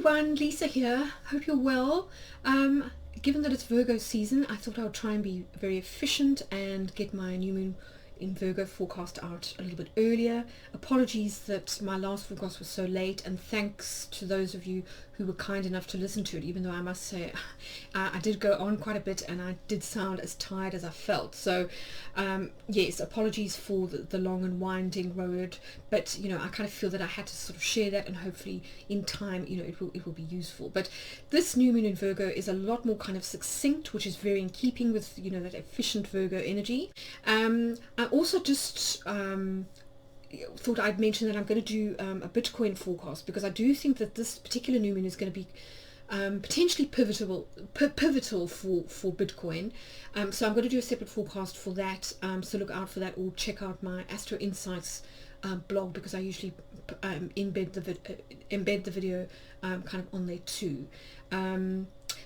everyone, Lisa here. Hope you're well. Given that it's Virgo season, I thought I would try and be very efficient and get my new moon in Virgo forecast out a little bit earlier. Apologies that my last forecast was so late, and thanks to those of you who were kind enough to listen to it, even though I must say I did go on quite a bit and I did sound as tired as I felt. So yes, apologies for the long and winding road, but you know, I kind of feel that I had to sort of share that, and hopefully in time, you know, it will be useful. But this new moon in Virgo is a lot more kind of succinct, which is very in keeping with, you know, that efficient Virgo energy. I also just thought I'd mention that I'm going to do a Bitcoin forecast, because I do think that this particular new moon is going to be potentially pivotal for Bitcoin. So I'm going to do a separate forecast for that. So look out for that, or check out my Astro Insights blog, because I usually embed the video kind of on there too.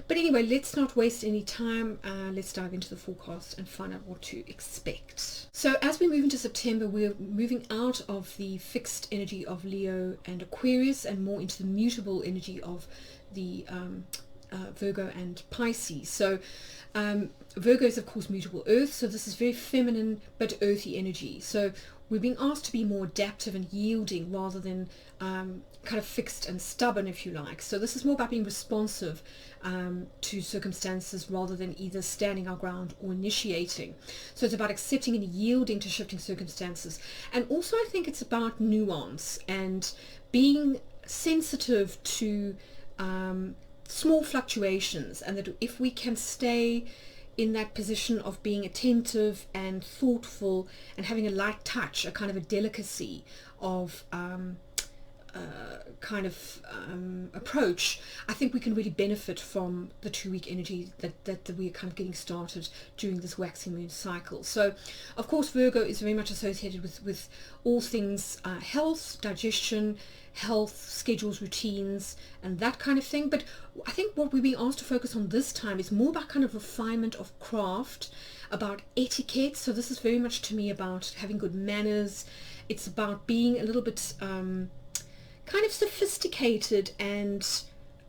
But anyway, let's not waste any time. Let's dive into the forecast and find out what to expect. So as we move into September, we're moving out of the fixed energy of Leo and Aquarius and more into the mutable energy of the Virgo and Pisces. So Virgo is of course mutable earth, so this is very feminine but earthy energy. So we're being asked to be more adaptive and yielding rather than kind of fixed and stubborn, if you like. So this is more about being responsive to circumstances rather than either standing our ground or initiating. So it's about accepting and yielding to shifting circumstances. And also I think it's about nuance and being sensitive to small fluctuations, and that if we can stay in that position of being attentive and thoughtful and having a light touch, a kind of a delicacy of approach, I think we can really benefit from the 2-week energy that we're kind of getting started during this waxing moon cycle. So of course Virgo is very much associated with all things health, digestion, health, schedules, routines, and that kind of thing. But I think what we're being asked to focus on this time is more about kind of refinement of craft, about etiquette. So this is very much to me about having good manners. It's about being a little bit kind of sophisticated and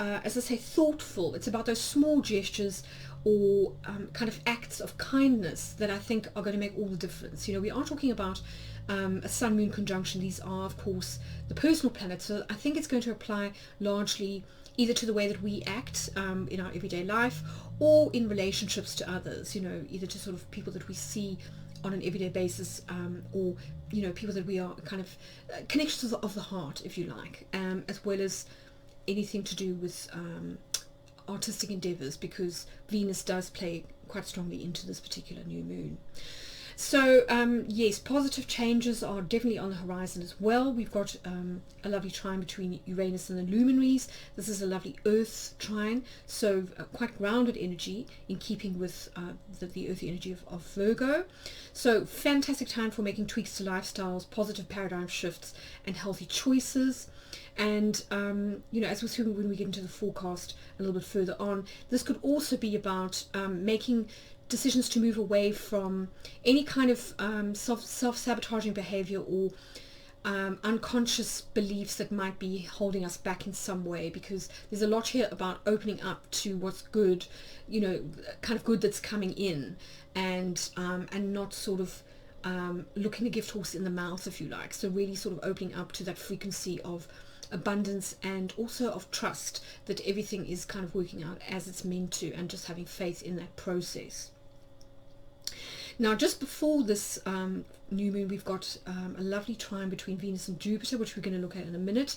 as I say, thoughtful. It's about those small gestures or kind of acts of kindness that I think are going to make all the difference. You know, we are talking about a sun-moon conjunction. These are of course the personal planets, so I think it's going to apply largely either to the way that we act in our everyday life, or in relationships to others, you know, either to sort of people that we see on an everyday basis, or you know, people that we are kind of connections of the heart, if you like, as well as anything to do with artistic endeavors, because Venus does play quite strongly into this particular new moon. So yes, positive changes are definitely on the horizon as well. We've got a lovely trine between Uranus and the luminaries. This is a lovely earth trine, so quite grounded energy in keeping with the earthy energy of Virgo. So fantastic time for making tweaks to lifestyles, positive paradigm shifts, and healthy choices. And you know, as we'll see when we get into the forecast a little bit further on, this could also be about making decisions to move away from any kind of self-sabotaging behavior or unconscious beliefs that might be holding us back in some way, because there's a lot here about opening up to what's good, you know, kind of good that's coming in, and not sort of looking a gift horse in the mouth, if you like. So really sort of opening up to that frequency of abundance, and also of trust that everything is kind of working out as it's meant to, and just having faith in that process. Now, just before this new moon, we've got a lovely trine between Venus and Jupiter, which we're going to look at in a minute,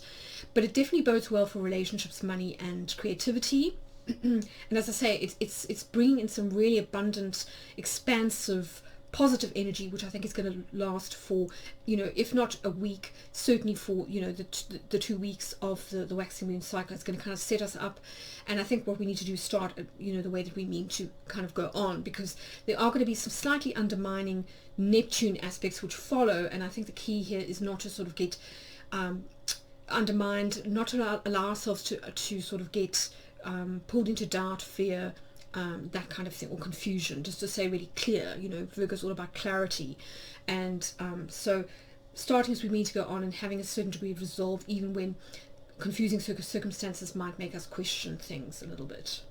but it definitely bodes well for relationships, money, and creativity. And as I say, it's bringing in some really abundant, expansive, positive energy, which I think is going to last for, you know, if not a week, certainly for, you know, the 2 weeks of the waxing moon cycle. It's going to kind of set us up, and I think what we need to do is start, you know, the way that we mean to kind of go on, because there are going to be some slightly undermining Neptune aspects which follow, and I think the key here is not to sort of get undermined, not to allow ourselves to sort of get pulled into doubt, fear, that kind of thing, or confusion. Just to say really clear, you know, Virgo's all about clarity, and so starting as we mean to go on, and having a certain degree of resolve even when confusing circumstances might make us question things a little bit.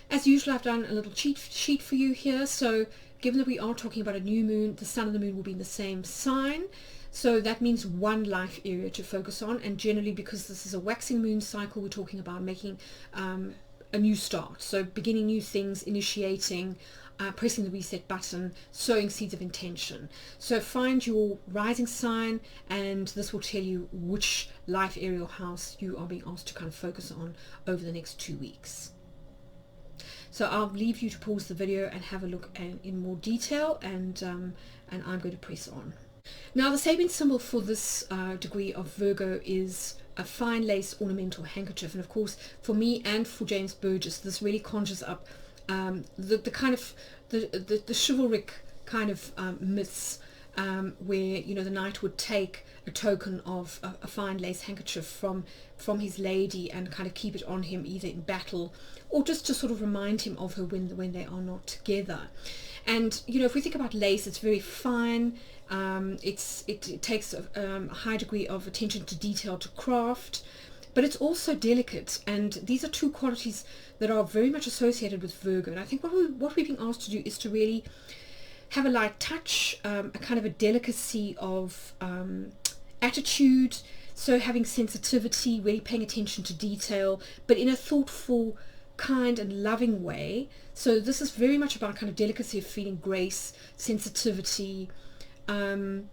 As usual, I've done a little cheat sheet for you here. So given that we are talking about a new moon, the sun and the moon will be in the same sign. So that means one life area to focus on. And generally, because this is a waxing moon cycle, we're talking about making a new start. So beginning new things, initiating, pressing the reset button, sowing seeds of intention. So find your rising sign, and this will tell you which life area or house you are being asked to kind of focus on over the next 2 weeks. So I'll leave you to pause the video and have a look in more detail, and I'm going to press on. Now, the Sabian symbol for this degree of Virgo is a fine lace ornamental handkerchief, and of course for me and for James Burgess, this really conjures up the kind of the chivalric kind of myths, where, you know, the knight would take a token of a fine lace handkerchief from his lady and kind of keep it on him, either in battle or just to sort of remind him of her when they are not together. And, you know, if we think about lace, it's very fine. It takes a high degree of attention to detail, to craft, but it's also delicate, and these are two qualities that are very much associated with Virgo. And I think what we're being asked to do is to really have a light touch, a kind of a delicacy of attitude, so having sensitivity, really paying attention to detail, but in a thoughtful, kind and loving way. So this is very much about kind of delicacy of feeling, grace, sensitivity, and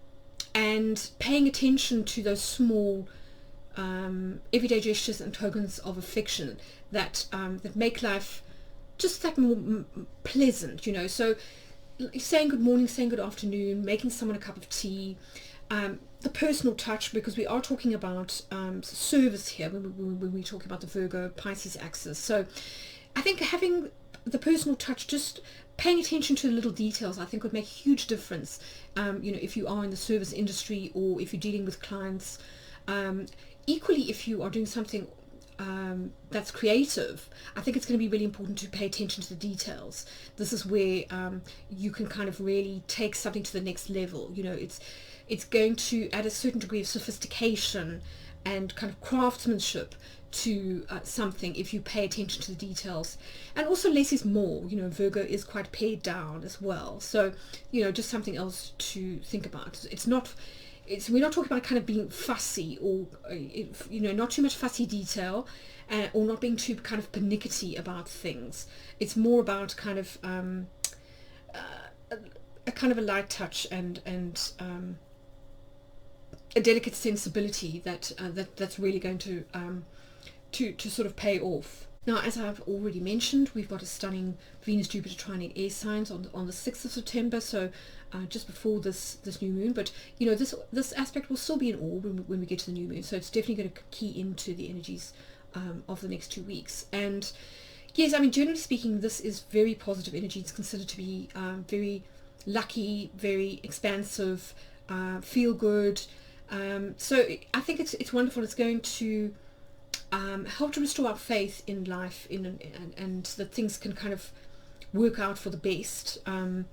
paying attention to those small everyday gestures and tokens of affection that make life just that more pleasant, you know. So saying good morning, saying good afternoon, making someone a cup of tea, the personal touch, because we are talking about service here when we talk about the Virgo Pisces axis. So I think having the personal touch, just paying attention to the little details, I think would make a huge difference, you know, if you are in the service industry or if you're dealing with clients. Equally, if you are doing something that's creative, I think it's going to be really important to pay attention to the details. This is where you can kind of really take something to the next level. You know, it's going to add a certain degree of sophistication and kind of craftsmanship to something if you pay attention to the details. And also less is more. You know, Virgo is quite pared down as well. So, you know, just something else to think about. We're not talking about kind of being fussy, or you know, not too much fussy detail, or not being too kind of pernickety about things. It's more about kind of a kind of a light touch and a delicate sensibility that's really going to sort of pay off. Now, as I've already mentioned, we've got a stunning Venus Jupiter trine in air signs on the 6th of September, so just before this new moon. But you know, this aspect will still be in orb when we get to the new moon, so it's definitely going to key into the energies of the next 2 weeks. And yes, I mean, generally speaking, this is very positive energy. It's considered to be very lucky, very expansive, feel good. So I think it's wonderful. It's going to help to restore our faith in life, and that things can kind of work out for the best. And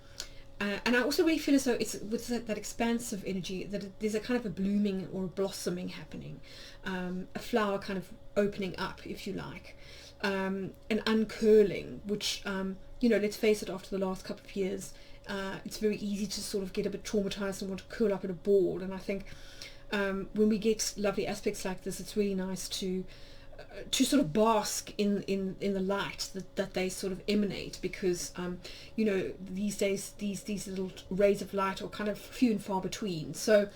I also really feel as though it's with that expansive energy that there's a kind of a blooming or a blossoming happening, a flower kind of opening up, if you like, an uncurling, which, you know, let's face it, after the last couple of years, it's very easy to sort of get a bit traumatized and want to curl up in a ball. And I think when we get lovely aspects like this, it's really nice to sort of bask in the light that they sort of emanate, because you know, these days these little rays of light are kind of few and far between. So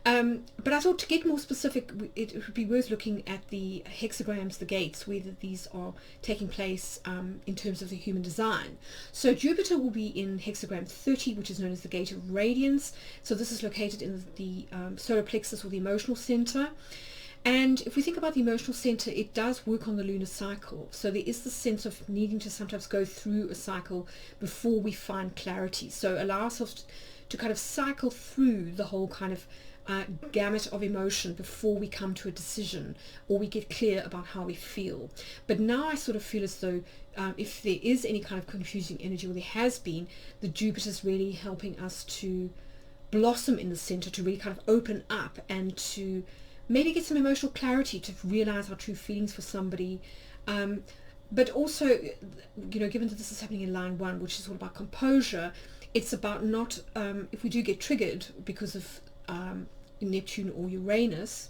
but I thought, to get more specific, it would be worth looking at the hexagrams, the gates, where these are taking place in terms of the human design. So Jupiter will be in hexagram 30, which is known as the gate of radiance. So this is located in the solar plexus, or the emotional center. And if we think about the emotional center, it does work on the lunar cycle. So there is the sense of needing to sometimes go through a cycle before we find clarity. So allow ourselves to kind of cycle through the whole kind of gamut of emotion before we come to a decision, or we get clear about how we feel. But now I sort of feel as though if there is any kind of confusing energy, or there has been, the Jupiter's really helping us to blossom in the center, to really kind of open up and to maybe get some emotional clarity to realize our true feelings for somebody. But also, you know, given that this is happening in line 1, which is all about composure, it's about not, if we do get triggered because of Neptune or Uranus,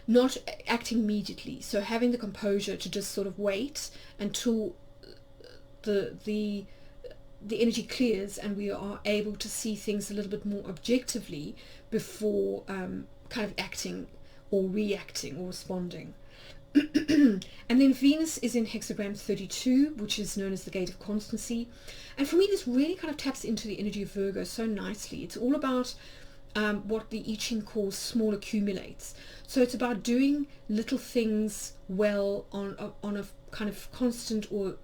not acting immediately. So having the composure to just sort of wait until the energy clears and we are able to see things a little bit more objectively before kind of acting or reacting or responding. And then Venus is in hexagram 32, which is known as the gate of constancy. And for me, this really kind of taps into the energy of Virgo so nicely. It's all about what the I Ching calls small accumulates. So it's about doing little things well on a kind of constant or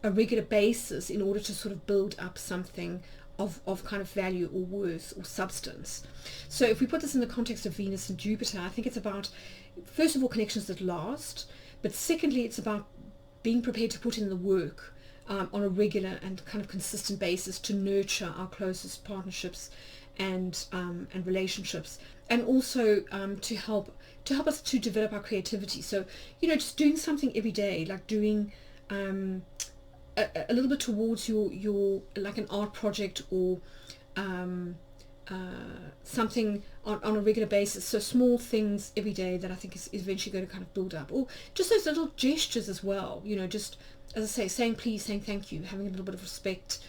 a regular basis in order to sort of build up something of kind of value or worth or substance. So if we put this in the context of Venus and Jupiter, I think it's about, first of all, connections that last, but secondly, it's about being prepared to put in the work on a regular and kind of consistent basis to nurture our closest partnerships and relationships, and also to help us to develop our creativity. So, you know, just doing something every day, like doing a little bit towards your like an art project or something on a regular basis. So small things every day that I think is eventually going to kind of build up, or just those little gestures as well, you know, just, as I say, saying please, saying thank you, having a little bit of respect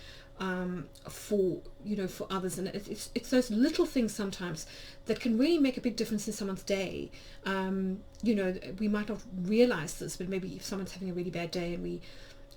for, you know, for others. And it's those little things sometimes that can really make a big difference in someone's day. You know, we might not realize this, but maybe if someone's having a really bad day and we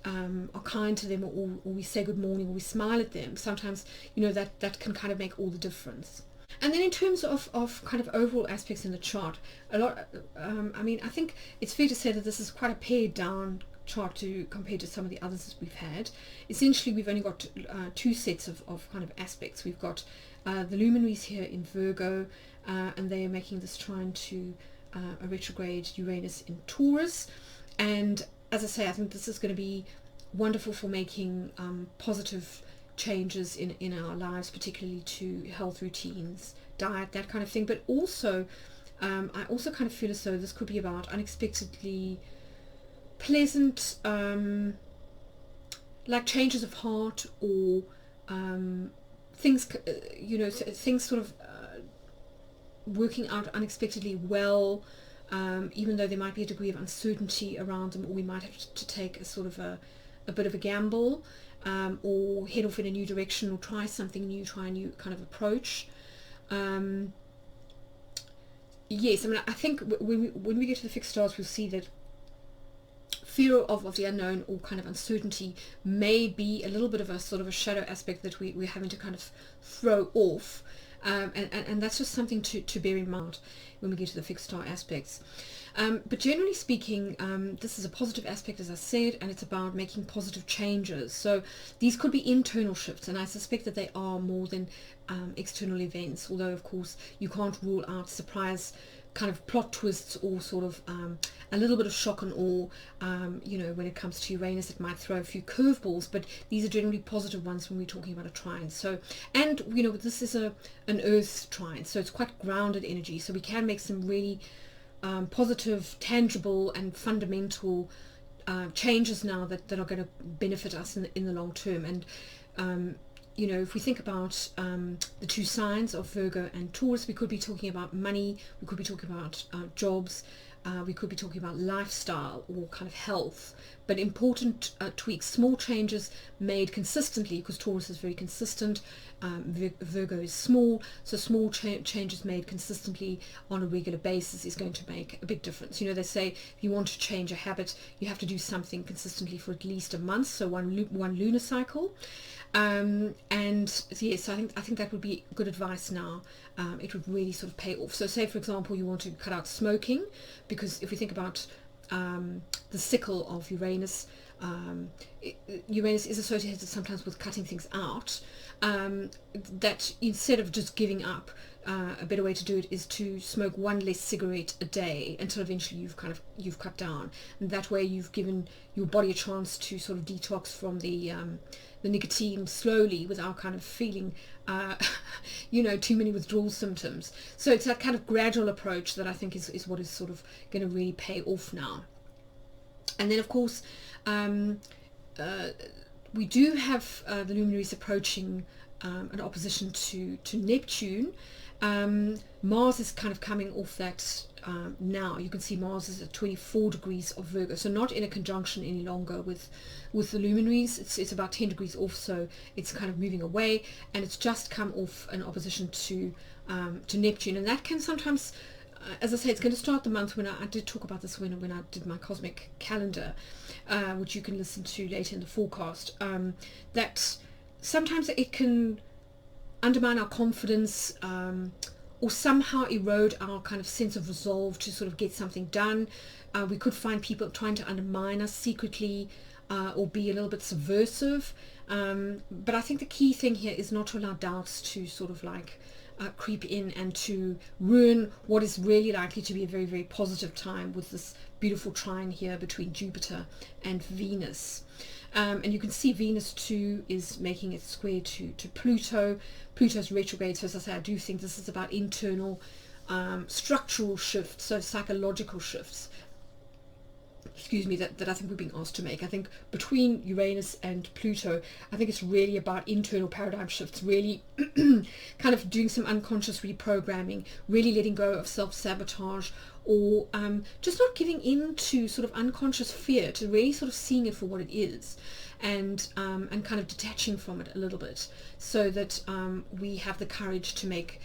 are kind to them, or we say good morning, or we smile at them, sometimes, you know, that can kind of make all the difference. And then in terms of kind of overall aspects in the chart, a lot, I mean, I think it's fair to say that this is quite a pared down chart compared to some of the others that we've had. Essentially, we've only got 2 sets of kind of aspects. We've got the luminaries here in Virgo, and they are making this trine to a retrograde Uranus in Taurus. And as I say, I think this is going to be wonderful for making positive changes in our lives, particularly to health routines, diet, that kind of thing. But also, I also kind of feel as though this could be about unexpectedly pleasant, like changes of heart, or things, you know, things sort of working out unexpectedly well. Even though there might be a degree of uncertainty around them, or we might have to take a sort of a bit of a gamble, or head off in a new direction, or try something new, try a new kind of approach. Yes, I mean, I think when we get to the fixed stars, we'll see that fear of the unknown, or kind of uncertainty, may be a little bit of a sort of a shadow aspect that we're having to kind of throw off. And that's just something to bear in mind when we get to the fixed star aspects. But generally speaking, this is a positive aspect, as I said, and it's about making positive changes. So these could be internal shifts, and I suspect that they are more than external events, although of course you can't rule out surprise kind of plot twists, or sort of a little bit of shock and awe. You know, when it comes to Uranus, it might throw a few curveballs, but these are generally positive ones when we're talking about a trine. So, and you know, this is an earth trine, so it's quite grounded energy, so we can make some really positive, tangible and fundamental changes now that are going to benefit us in the long term. And you know, if we think about the 2 signs of Virgo and Taurus, we could be talking about money, we could be talking about jobs, we could be talking about lifestyle or kind of health, but important tweaks, small changes made consistently, because Taurus is very consistent, Virgo is small, so small changes made consistently on a regular basis is going to make a big difference. You know, they say if you want to change a habit, you have to do something consistently for at least a month, so one lunar cycle. And yes, I think that would be good advice now. It would really sort of pay off. So say, for example, you want to cut out smoking, because if we think about the sickle of Uranus, Uranus is associated sometimes with cutting things out, that instead of just giving up, a better way to do it is to smoke 1 less cigarette a day until eventually you've cut down, and that way you've given your body a chance to sort of detox from the nicotine slowly, without kind of feeling too many withdrawal symptoms. So it's that kind of gradual approach that I think is what is sort of going to really pay off now. And then, of course, we do have the luminaries approaching an opposition to Neptune. Mars is kind of coming off that now. You can see Mars is at 24 degrees of Virgo, so not in a conjunction any longer with the luminaries. It's about 10 degrees off, so it's kind of moving away, and it's just come off an opposition to Neptune, and that can sometimes, as I say, it's going to start the month. When I did talk about this when I did my cosmic calendar, which you can listen to later in the forecast, that sometimes it can undermine our confidence, or somehow erode our kind of sense of resolve to sort of get something done. We could find people trying to undermine us secretly, or be a little bit subversive. But I think the key thing here is not to allow doubts to sort of like creep in and to ruin what is really likely to be a very, very positive time with this beautiful trine here between Jupiter and Venus. And you can see Venus too is making its square to Pluto. Pluto's retrograde, so as I say, I do think this is about internal structural shifts, so psychological shifts, that I think we're being asked to make. I think between Uranus and Pluto, I think it's really about internal paradigm shifts, really kind of doing some unconscious reprogramming, really letting go of self-sabotage, or just not giving in to sort of unconscious fear, to really sort of seeing it for what it is, and kind of detaching from it a little bit, so that we have the courage to make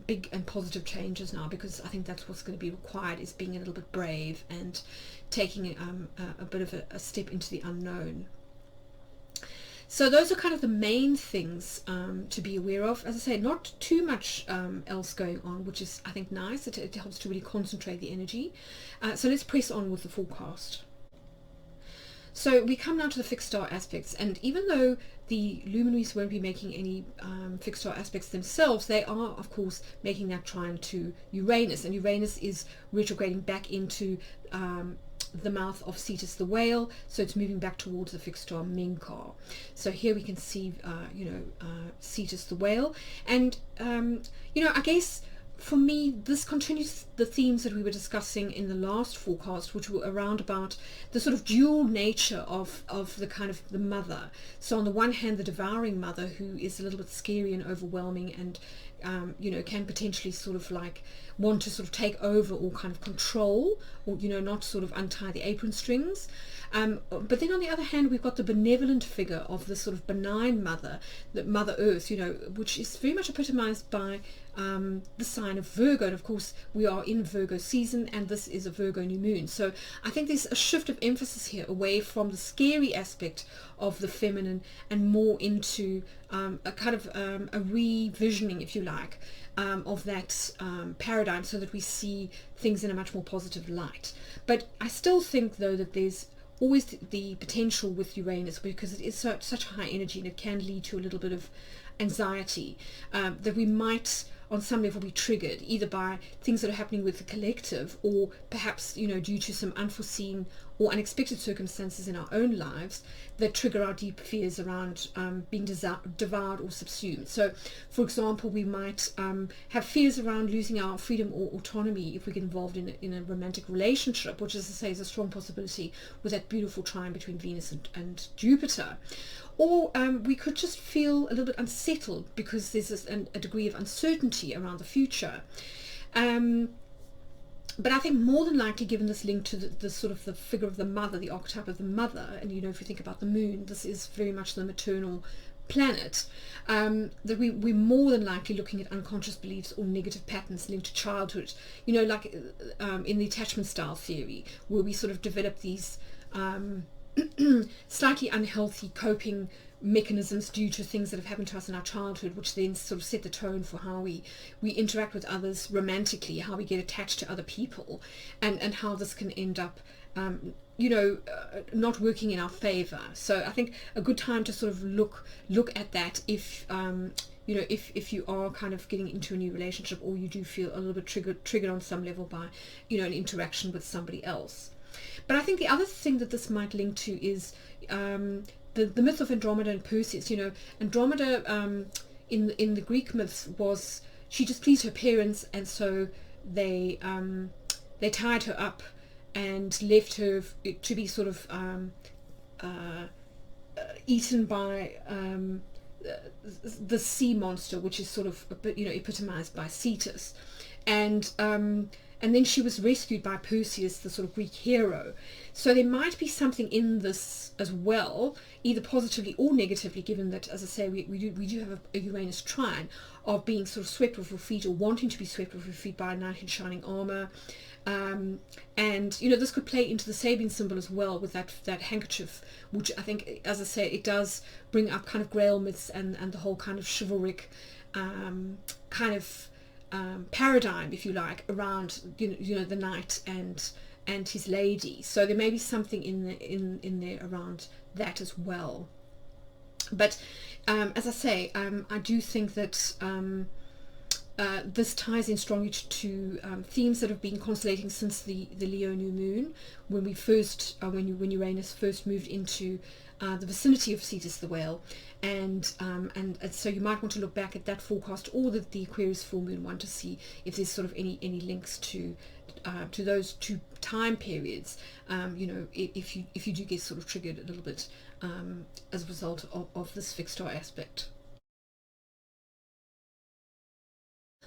big and positive changes now, because I think that's what's going to be required, is being a little bit brave and taking a bit of a step into the unknown. So those are kind of the main things to be aware of. As I say, not too much else going on, which is, I think, nice. It helps to really concentrate the energy. So let's press on with the forecast. So we come now to the fixed star aspects, and even though the luminaries won't be making any fixed star aspects themselves, they are, of course, making that trine to Uranus, and Uranus is retrograding back into the mouth of Cetus the whale, so it's moving back towards the fixed star Menkar. So here we can see Cetus the whale, and I guess for me this continues the themes that we were discussing in the last forecast, which were around about the sort of dual nature of the kind of the mother. So on the one hand, the devouring mother, who is a little bit scary and overwhelming, and can potentially sort of like want to sort of take over or kind of control, or not sort of untie the apron strings. But then on the other hand, we've got the benevolent figure of the sort of benign mother, the Mother Earth, which is very much epitomized by the sign of Virgo. And of course, we are in Virgo season, and this is a Virgo new moon. So I think there's a shift of emphasis here away from the scary aspect of the feminine and more into a kind of a revisioning, if you like, of that paradigm, so that we see things in a much more positive light. But I still think, though, that there's always the potential with Uranus, because it is such high energy, and it can lead to a little bit of anxiety, that we might on some level be triggered either by things that are happening with the collective, or perhaps due to some unforeseen or unexpected circumstances in our own lives that trigger our deep fears around being devoured or subsumed. So for example, we might have fears around losing our freedom or autonomy if we get involved in a romantic relationship, which, as I say, is a strong possibility with that beautiful trine between Venus and Jupiter. Or we could just feel a little bit unsettled because there's a degree of uncertainty around the future. But I think more than likely, given this link to the sort of the figure of the mother, the archetype of the mother, and if you think about the moon, this is very much the maternal planet, that we're more than likely looking at unconscious beliefs or negative patterns linked to childhood, like in the attachment style theory, where we sort of develop these slightly unhealthy coping mechanisms due to things that have happened to us in our childhood, which then sort of set the tone for how we interact with others romantically, how we get attached to other people, and how this can end up not working in our favor. So I think a good time to sort of look at that if if you are kind of getting into a new relationship, or you do feel a little bit triggered on some level by an interaction with somebody else. But I think the other thing that this might link to is the myth of Andromeda and Perseus. Andromeda in the Greek myths was she just pleased her parents, and so they tied her up and left her to be sort of eaten by the sea monster, which is sort of epitomized by Cetus, and then she was rescued by Perseus, the sort of Greek hero. So there might be something in this as well, either positively or negatively, given that, as I say, we do have a Uranus trine of being sort of swept off your feet, or wanting to be swept off your feet by a knight in shining armor. And this could play into the Sabian symbol as well, with that handkerchief, which I think, as I say, it does bring up kind of Grail myths and the whole kind of chivalric kind of paradigm, if you like, around the knight and his lady. So there may be something in there around that as well. But as I say, I do think that this ties in strongly to themes that have been constellating since the Leo new moon, when we first when Uranus first moved into the vicinity of Cetus the whale, and so you might want to look back at that forecast, or the Aquarius full moon one, to see if there's sort of any links to those two time periods. If you do get sort of triggered a little bit as a result of this fixed star aspect.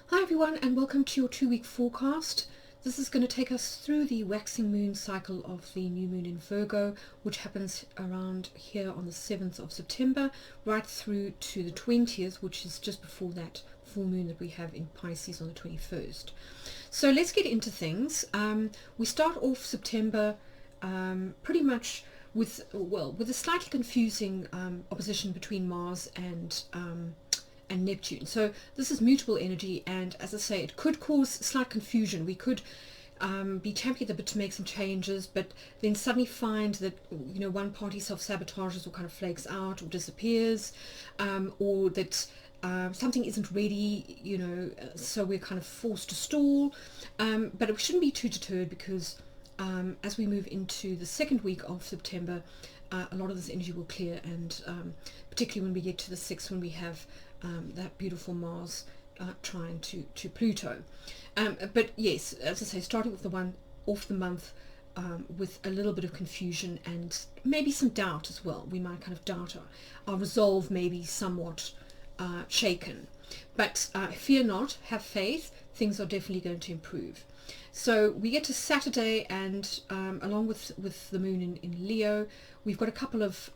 Hi everyone, and welcome to your 2-week forecast. This is going to take us through the waxing moon cycle of the new moon in Virgo, which happens around here on the 7th of September, right through to the 20th, which is just before that full moon that we have in Pisces on the 21st. So let's get into things. We start off September pretty much with a slightly confusing opposition between Mars and Neptune. So this is mutable energy, and as I say, it could cause slight confusion. We could be tempted a bit to make some changes, but then suddenly find that one party self-sabotages or kind of flakes out or disappears, or that something isn't ready, so we're kind of forced to stall. But we shouldn't be too deterred, because as we move into the second week of September, a lot of this energy will clear, and particularly when we get to the 6th, when we have that beautiful Mars trine to Pluto. But yes, as I say, starting with the one off the month with a little bit of confusion and maybe some doubt as well. We might kind of doubt our resolve, maybe somewhat shaken. But fear not, have faith, things are definitely going to improve. So we get to Saturday, and along with the moon in Leo, we've got a couple of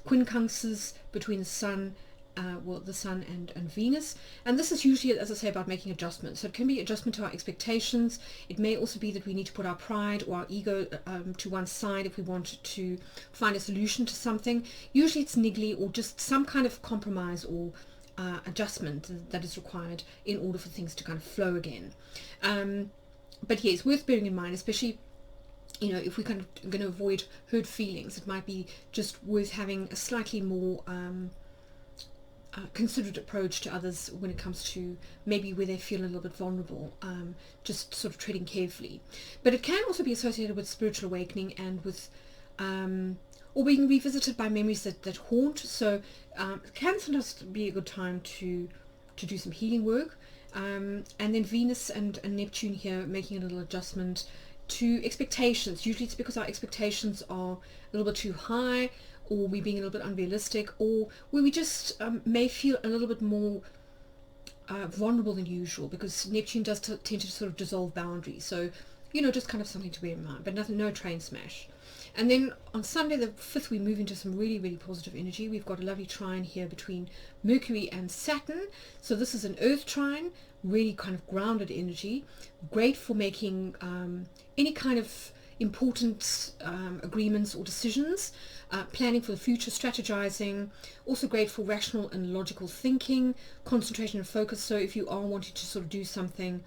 quincunxes between the Sun and Venus, and this is usually, as I say, about making adjustments. So it can be adjustment to our expectations. It may also be that we need to put our pride or our ego to one side if we want to find a solution to something. Usually it's niggly, or just some kind of compromise or adjustment that is required in order for things to kind of flow again. But yeah, it's worth bearing in mind, especially if we're kind of going to avoid hurt feelings. It might be just worth having a slightly more considerate approach to others when it comes to maybe where they feel a little bit vulnerable, just sort of treading carefully. But it can also be associated with spiritual awakening, and with or being revisited by memories that haunt. So it can sometimes be a good time to do some healing work. And then Venus and Neptune here making a little adjustment to expectations. Usually it's because our expectations are a little bit too high, or we're being a little bit unrealistic, or where we just may feel a little bit more vulnerable than usual, because Neptune does tend to sort of dissolve boundaries. So just kind of something to bear in mind, but nothing, no train smash. And then on Sunday the 5th, we move into some really, really positive energy. We've got a lovely trine here between Mercury and Saturn. So this is an earth trine, really kind of grounded energy, great for making any kind of important agreements or decisions, planning for the future, strategizing. Also great for rational and logical thinking, concentration and focus. So if you are wanting to sort of do something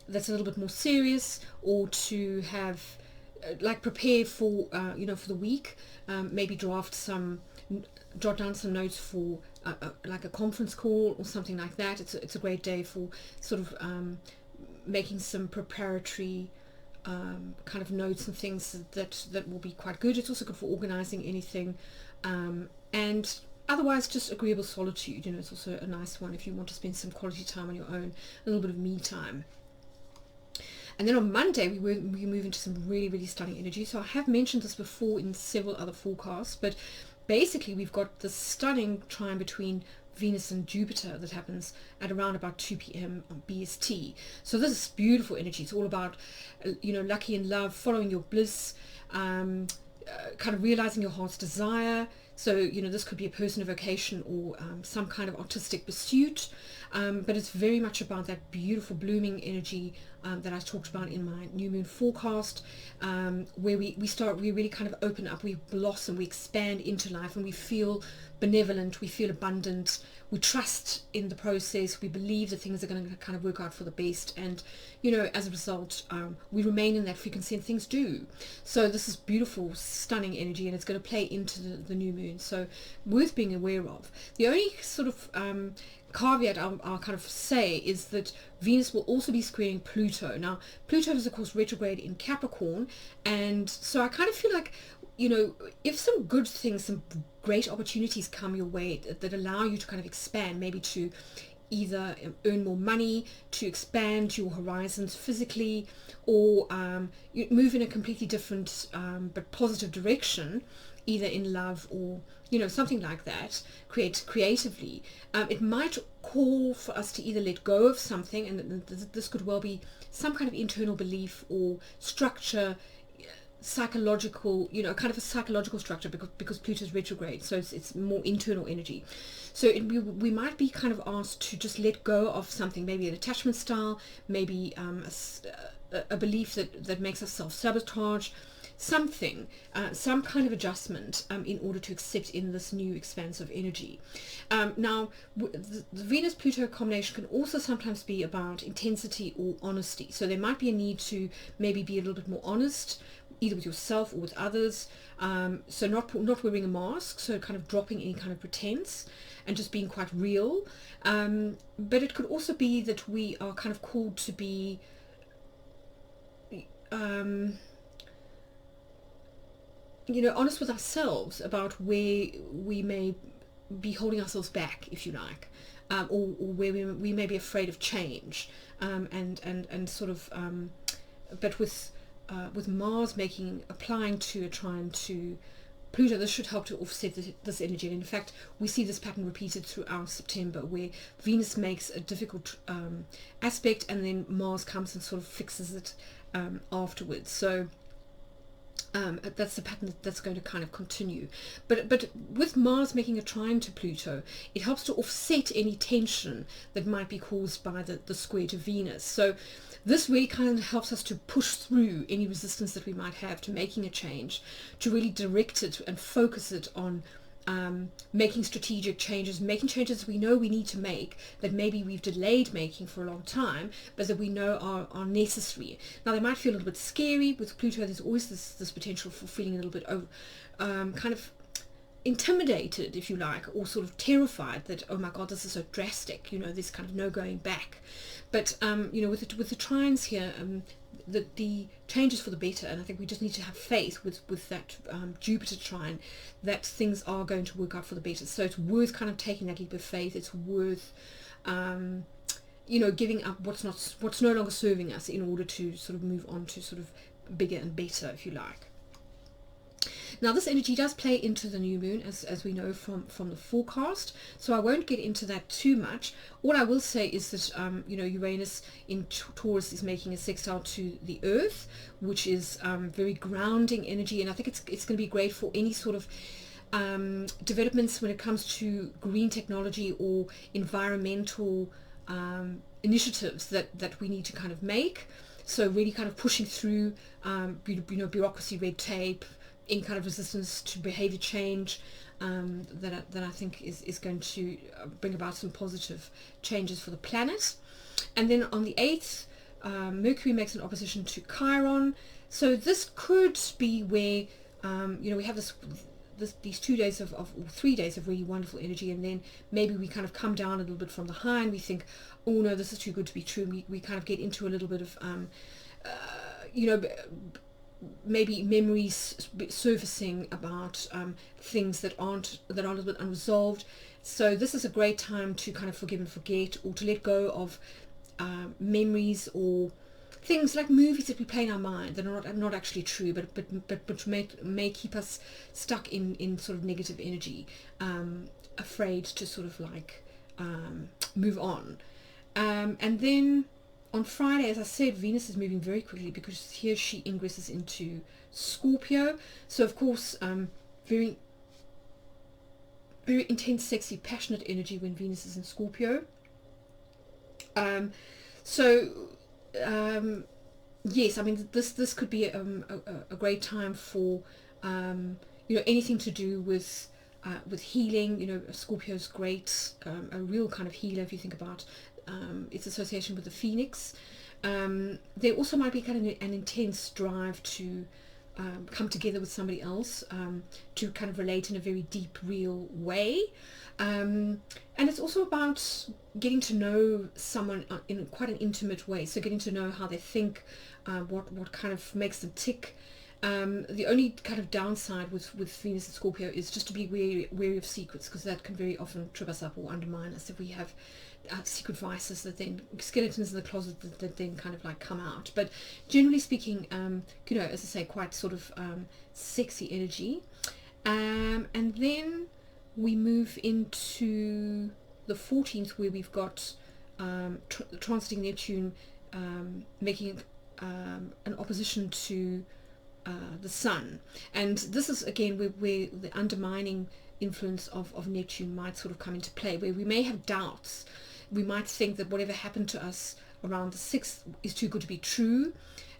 that's a little bit more serious, or to have prepare for for the week, maybe jot down some notes for like a conference call or something like that. It's a great day for sort of making some preparatory kind of notes and things that will be quite good. It's also good for organizing anything, and otherwise, just agreeable solitude, you know, it's also a nice one if you want to spend some quality time on your own, a little bit of me time. And then on Monday, we move into some really, really stunning energy. So I have mentioned this before in several other forecasts, but basically we've got this stunning trine between Venus and Jupiter that happens at around about 2 p.m. on BST. So this is beautiful energy. It's all about, you know, lucky in love, following your bliss, kind of realizing your heart's desire. So, you know, this could be a personal vocation or some kind of artistic pursuit, but it's very much about that beautiful blooming energy that I talked about in my new moon forecast, where we really kind of open up, we blossom, we expand into life, and we feel benevolent, we feel abundant, we trust in the process, we believe that things are going to kind of work out for the best, and, you know, as a result, we remain in that frequency and things do. So this is beautiful, stunning energy, and it's going to play into the new moon, so worth being aware of. The only sort of caveat I'll kind of say is that Venus will also be squaring Pluto. Now, Pluto is of course retrograde in Capricorn, and so I kind of feel like, you know, if some good things, some great opportunities come your way that allow you to kind of expand, maybe to either earn more money, to expand your horizons physically, or you move in a completely different but positive direction, either in love or, you know, something like that, creatively, it might call for us to either let go of something, and this could well be some kind of internal belief or structure, psychological, you know, kind of a psychological structure, because Pluto's retrograde, so it's more internal energy. So we might be kind of asked to just let go of something, maybe an attachment style, maybe a belief that makes us self-sabotage, something, some kind of adjustment in order to accept in this new expansive energy. Now, the Venus-Pluto combination can also sometimes be about intensity or honesty. So there might be a need to maybe be a little bit more honest, either with yourself or with others. So not wearing a mask, so kind of dropping any kind of pretense and just being quite real. But it could also be that we are kind of called to be you know, honest with ourselves about where we may be holding ourselves back, if you like, or where we may be afraid of change, and sort of, but with Mars applying to a trine to Pluto, this should help to offset this energy. And in fact, we see this pattern repeated throughout September, where Venus makes a difficult aspect, and then Mars comes and sort of fixes it afterwards. So that's the pattern that's going to kind of continue. But with Mars making a trine to Pluto, it helps to offset any tension that might be caused by the square to Venus. So this really kind of helps us to push through any resistance that we might have to making a change, to really direct it and focus it on making strategic changes, making changes we know we need to make, that maybe we've delayed making for a long time, but that we know are necessary. Now, they might feel a little bit scary. With Pluto, there's always this potential for feeling a little bit kind of intimidated, if you like, or sort of terrified that, oh my God, this is so drastic, you know, there's kind of no going back. But you know, with the trines here, the change is for the better, and I think we just need to have faith with that Jupiter trine that things are going to work out for the better. So it's worth kind of taking that leap of faith. It's worth you know, giving up what's no longer serving us in order to sort of move on to sort of bigger and better, if you like. Now, this energy does play into the new moon, as we know from the forecast, so I won't get into that too much. All I will say is that you know, Uranus in Taurus is making a sextile to the Earth, which is very grounding energy, and I think it's going to be great for any sort of developments when it comes to green technology or environmental initiatives that we need to kind of make. So really kind of pushing through you know, bureaucracy, red tape, any kind of resistance to behavior change, that I think is going to bring about some positive changes for the planet. And then on the 8th, Mercury makes an opposition to Chiron. So this could be where you know, we have these 2 days or 3 days of really wonderful energy, and then maybe we kind of come down a little bit from the high and we think, oh no, this is too good to be true. We kind of get into a little bit of you know, maybe memories surfacing about things that are a little bit unresolved. So this is a great time to kind of forgive and forget, or to let go of memories or things like movies that we play in our mind that are not actually true, but may keep us stuck in sort of negative energy, afraid to sort of like move on. And then on Friday, as I said, Venus is moving very quickly because here she ingresses into Scorpio. So of course, very very intense, sexy, passionate energy when Venus is in Scorpio. Yes, I mean this could be a great time for anything to do with healing. Scorpio's great, a real kind of healer if you think about its association with the phoenix. There also might be kind of an intense drive to come together with somebody else, to kind of relate in a very deep, real way. And it's also about getting to know someone in quite an intimate way. So getting to know how they think, what kind of makes them tick. The only kind of downside with Venus and Scorpio is just to be wary of secrets, because that can very often trip us up or undermine us if we have secret vices that then, skeletons in the closet that then kind of like come out. But generally speaking, as I say, quite sort of sexy energy. And then we move into the 14th, where we've got transiting Neptune, making an opposition to the Sun. And this is again where the undermining influence of Neptune might sort of come into play, where we may have doubts. We might think that whatever happened to us around the 6th is too good to be true,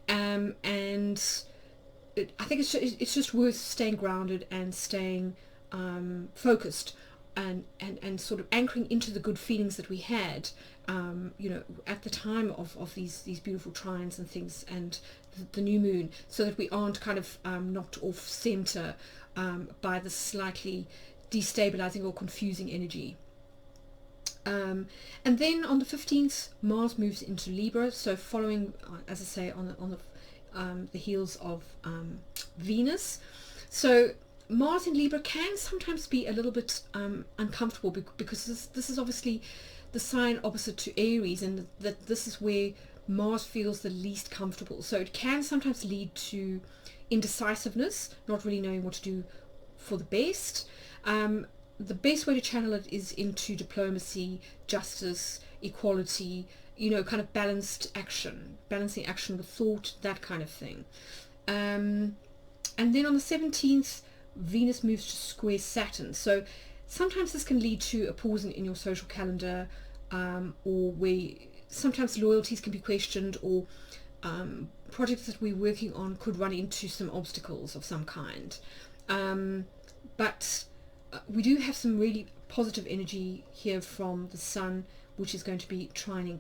and I think it's just worth staying grounded and staying focused, and sort of anchoring into the good feelings that we had at the time of these beautiful trines and things, and the new moon, so that we aren't kind of knocked off center by the slightly destabilizing or confusing energy. And then on the 15th, Mars moves into Libra, so following, as I say, on the heels of Venus. So Mars in Libra can sometimes be a little bit uncomfortable, because this is obviously the sign opposite to Aries, and that this is where Mars feels the least comfortable. So it can sometimes lead to indecisiveness, not really knowing what to do for the best. The best way to channel it is into diplomacy, justice, equality, kind of balancing action with thought, that kind of thing. And then on the 17th, Venus moves to square Saturn. So sometimes this can lead to a pause in your social calendar, or where sometimes loyalties can be questioned, or projects that we're working on could run into some obstacles of some kind. But we do have some really positive energy here from the Sun, which is going to be trining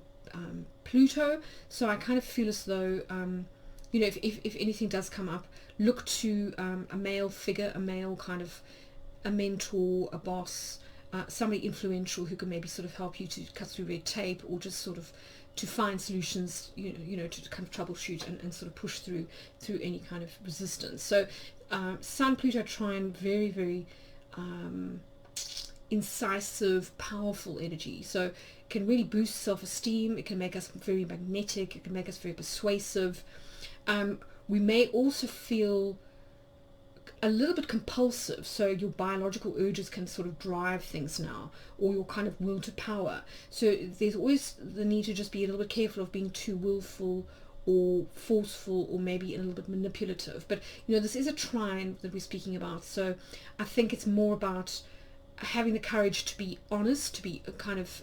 Pluto. So I kind of feel as though, if anything does come up, look to a male figure, a male kind of a mentor, a boss, somebody influential who can maybe sort of help you to cut through red tape, or just sort of to find solutions, to kind of troubleshoot and sort of push through any kind of resistance. So Sun Pluto trine, very, very incisive, powerful energy. So it can really boost self-esteem. It can make us very magnetic. It can make us very persuasive. We may also feel a little bit compulsive, so your biological urges can sort of drive things now, or your kind of will to power. So there's always the need to just be a little bit careful of being too willful or forceful, or maybe a little bit manipulative. But this is a trine that we're speaking about, so I think it's more about having the courage to be honest, to be kind of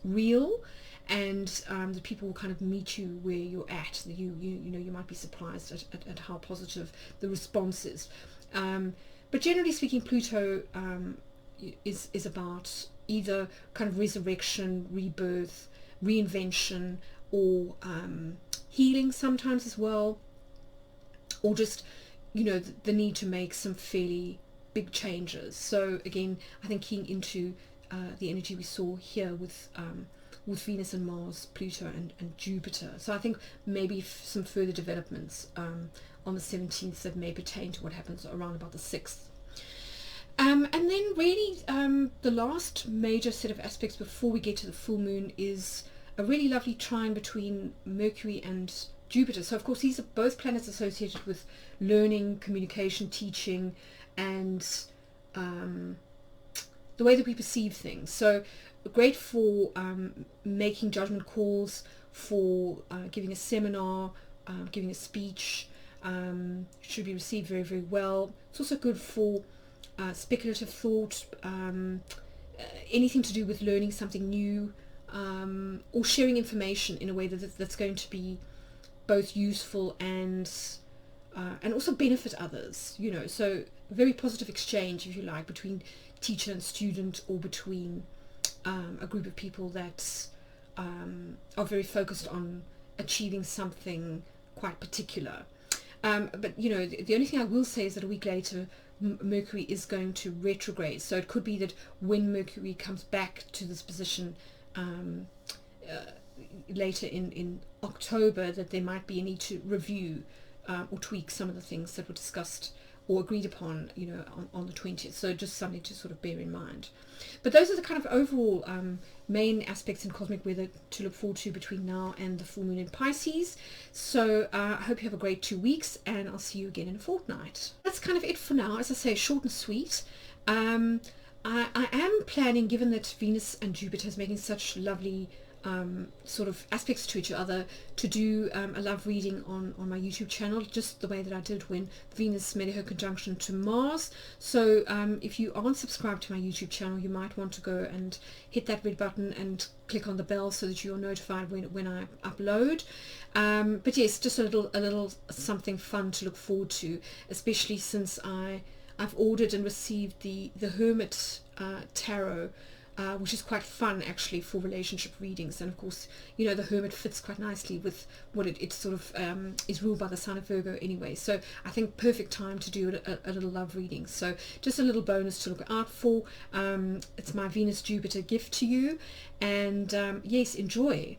real, and the people will kind of meet you where you're at. You might be surprised at how positive the response is. But generally speaking, Pluto is about either kind of resurrection, rebirth, reinvention, or healing sometimes as well, or just the need to make some fairly big changes. So again, I think keying into the energy we saw here with with Venus and Mars, Pluto and Jupiter. So I think maybe some further developments on the 17th that may pertain to what happens around about the 6th. And then really the last major set of aspects before we get to the full moon is a really lovely trine between Mercury and Jupiter. So of course these are both planets associated with learning, communication, teaching, and the way that we perceive things. So great for making judgment calls, for giving a seminar, giving a speech. Should be received very, very well. It's also good for speculative thought, anything to do with learning something new, or sharing information in a way that's going to be both useful and also benefit others, you know. So very positive exchange, if you like, between teacher and student, or between a group of people that are very focused on achieving something quite particular. But you know, the only thing I will say is that a week later Mercury is going to retrograde, so it could be that when Mercury comes back to this position later in October, that there might be a need to review or tweak some of the things that were discussed or agreed upon, you know, on the 20th. So just something to sort of bear in mind. But those are the kind of overall main aspects in cosmic weather to look forward to between now and the full moon in Pisces. So I hope you have a great 2 weeks, and I'll see you again in a fortnight. That's kind of it for now. As I say, short and sweet. I am planning, given that Venus and Jupiter is making such lovely sort of aspects to each other, to do a love reading on my YouTube channel, just the way that I did when Venus made her conjunction to Mars. So if you aren't subscribed to my YouTube channel, you might want to go and hit that red button and click on the bell so that you're notified when I upload. But yes, just a little something fun to look forward to, especially since I've ordered and received the Hermit Tarot, which is quite fun actually for relationship readings. And of course, you know, the Hermit fits quite nicely with what it sort of is ruled by the sign of Virgo anyway. So I think perfect time to do a little love reading. So just a little bonus to look out for. It's my Venus Jupiter gift to you, and yes, enjoy.